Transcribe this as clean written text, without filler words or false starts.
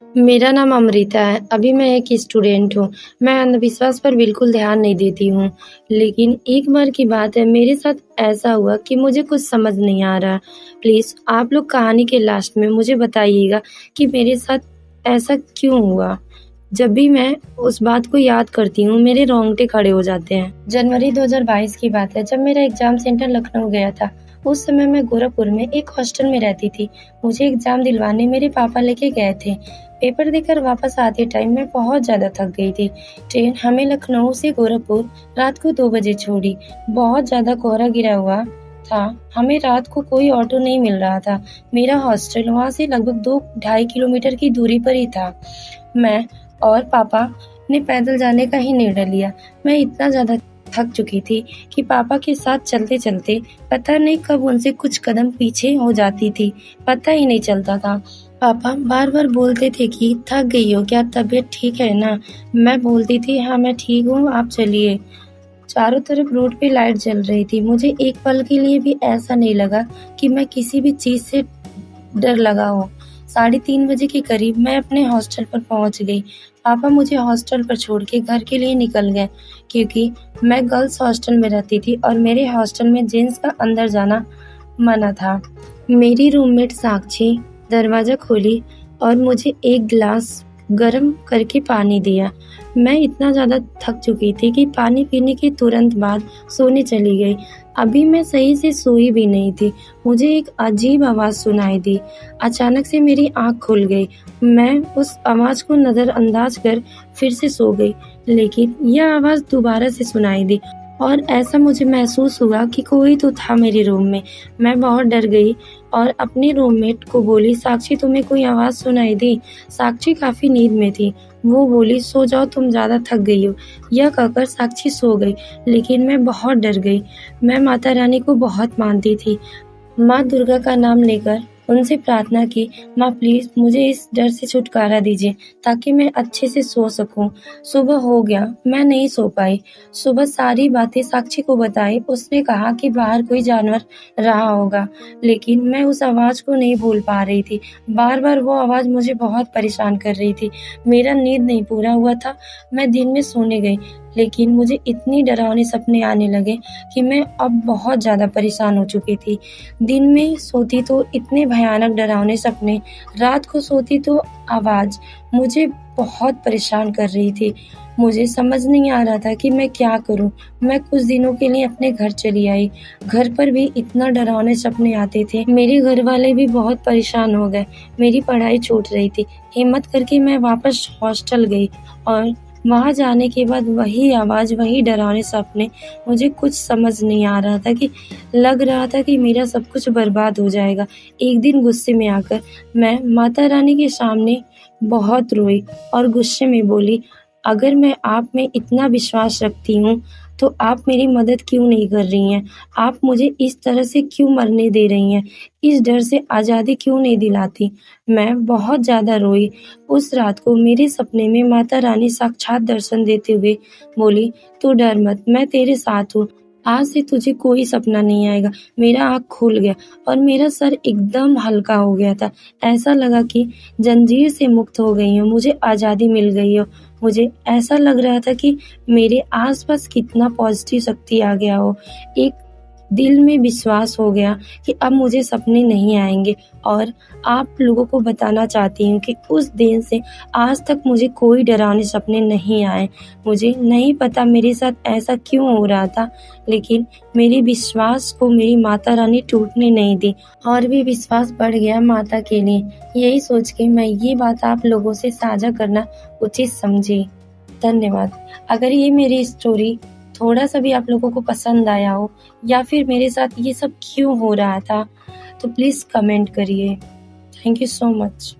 मेरा नाम अमृता है। अभी मैं एक स्टूडेंट हूँ। मैं अंधविश्वास पर बिल्कुल ध्यान नहीं देती हूँ। लेकिन एक बार की बात है, मेरे साथ ऐसा हुआ कि मुझे कुछ समझ नहीं आ रहा। प्लीज़ आप लोग कहानी के लास्ट में मुझे बताइएगा कि मेरे साथ ऐसा क्यों हुआ? जब भी मैं उस बात को याद करती हूँ, मेरे रोंगटे खड़े हो जाते हैं। जनवरी 2022 की बात है, जब मेरा एग्ज़ाम सेंटर लखनऊ गया था। उस समय मैं गोरखपुर में एक हॉस्टल में रहती थी। मुझे एग्ज़ाम दिलवाने मेरे पापा लेके गए थे। पेपर देकर वापस आते टाइम मैं बहुत ज़्यादा थक गई थी। ट्रेन हमें लखनऊ से गोरखपुर रात को 2 बजे छोड़ी। बहुत ज़्यादा कोहरा गिरा हुआ था। हमें रात को कोई ऑटो नहीं मिल रहा था। मेरा हॉस्टल वहाँ से लगभग 2 ढाई किलोमीटर की दूरी पर ही था। मैं और पापा ने पैदल जाने का ही निर्णय लिया। मैं इतना ज़्यादा थक चुकी थी कि पापा के साथ चलते-चलते पता नहीं कब उनसे कुछ कदम पीछे हो जाती थी, पता ही नहीं चलता था। पापा बार-बार बोलते थे कि थक गई हो क्या? तबीयत ठीक है ना? मैं बोलती थी हाँ मैं ठीक हूँ, आप चलिए। चारों तरफ रोड पे लाइट जल रही थी। मुझे एक पल के लिए भी ऐसा नहीं लगा कि मैं किसी भी चीज़ से डर लगा हो। 3:30 बजे के करीब मैं अपने हॉस्टल पर पहुंच गई। पापा मुझे हॉस्टल पर छोड़ के घर के लिए निकल गए क्योंकि मैं गर्ल्स हॉस्टल में रहती थी और मेरे हॉस्टल में जेंट्स का अंदर जाना मना था। मेरी रूममेट साक्षी दरवाज़ा खोली और मुझे एक गिलास गर्म करके पानी दिया। मैं इतना ज़्यादा थक चुकी थी कि पानी पीने के तुरंत बाद सोने चली गई। अभी मैं सही से सोई भी नहीं थी। मुझे एक अजीब आवाज़ सुनाई दी। अचानक से मेरी आँख खुल गई। मैं उस आवाज़ को नज़रअंदाज कर फिर से सो गई, लेकिन यह आवाज़ दोबारा से सुनाई दी और ऐसा मुझे महसूस हुआ कि कोई तो था मेरे रूम में। मैं बहुत डर गई और अपने रूममेट को बोली, साक्षी तुम्हें कोई आवाज़ सुनाई दी? साक्षी काफ़ी नींद में थी। वो बोली, सो जाओ तुम ज़्यादा थक गई हो। यह कहकर साक्षी सो गई, लेकिन मैं बहुत डर गई। मैं माता रानी को बहुत मानती थी। माँ दुर्गा का नाम लेकर उनसे प्रार्थना की, माँ प्लीज़ मुझे इस डर से छुटकारा दीजिए ताकि मैं अच्छे से सो सकूं। सुबह हो गया, मैं नहीं सो पाई। सुबह सारी बातें साक्षी को बताई। उसने कहा कि बाहर कोई जानवर रहा होगा, लेकिन मैं उस आवाज़ को नहीं भूल पा रही थी। बार-बार वो आवाज़ मुझे बहुत परेशान कर रही थी। मेरा नींद नहीं पूरा हुआ था। मैं दिन में सोने गई, लेकिन मुझे इतनी डरावने सपने आने लगे कि मैं अब बहुत ज़्यादा परेशान हो चुकी थी। दिन में सोती तो इतने भयानक डरावने सपने, रात को सोती तो आवाज़ मुझे बहुत परेशान कर रही थी। मुझे समझ नहीं आ रहा था कि मैं क्या करूँ? मैं कुछ दिनों के लिए अपने घर चली आई। घर पर भी इतना डरावने सपने आते थे। मेरे घरवाले भी बहुत परेशान हो गए। मेरी पढ़ाई छूट रही थी। हिम्मत करके मैं वापस हॉस्टल गई और वहाँ जाने के बाद वही आवाज़, वही डरावने सपने। मुझे कुछ समझ नहीं आ रहा था कि लग रहा था कि मेरा सब कुछ बर्बाद हो जाएगा। एक दिन गुस्से में आकर मैं माता रानी के सामने बहुत रोई और गुस्से में बोली, अगर मैं आप में इतना विश्वास रखती हूँ, तो आप मेरी मदद क्यों नहीं कर रही हैं? आप मुझे इस तरह से क्यों मरने दे रही हैं? इस डर से आज़ादी क्यों नहीं दिलाती? मैं बहुत ज़्यादा रोई। उस रात को मेरे सपने में माता रानी साक्षात दर्शन देते हुए बोली, तू डर मत, मैं तेरे साथ हूँ। आज से तुझे कोई सपना नहीं आएगा। मेरा आँख खुल गया और मेरा सर एकदम हल्का हो गया था। ऐसा लगा कि जंजीर से मुक्त हो गई हूँ, मुझे आज़ादी मिल गई हो। मुझे ऐसा लग रहा था कि मेरे आस-पास कितना पॉज़िटिव शक्ति आ गया हो। एक दिल में विश्वास हो गया कि अब मुझे सपने नहीं आएँगे और आप लोगों को बताना चाहती हूँ कि उस दिन से आज तक मुझे कोई डरावने सपने नहीं आए। मुझे नहीं पता मेरे साथ ऐसा क्यों हो रहा था, लेकिन मेरे विश्वास को मेरी माता रानी टूटने नहीं दी और भी विश्वास बढ़ गया माता के लिए। यही सोच के मैं ये बात आप लोगों से साझा करना उचित समझी। धन्यवाद। अगर ये मेरी स्टोरी थोड़ा-सा भी आप लोगों को पसंद आया हो या फिर मेरे साथ ये सब क्यों हो रहा था, तो प्लीज़ कमेंट करिए। Thank you so much.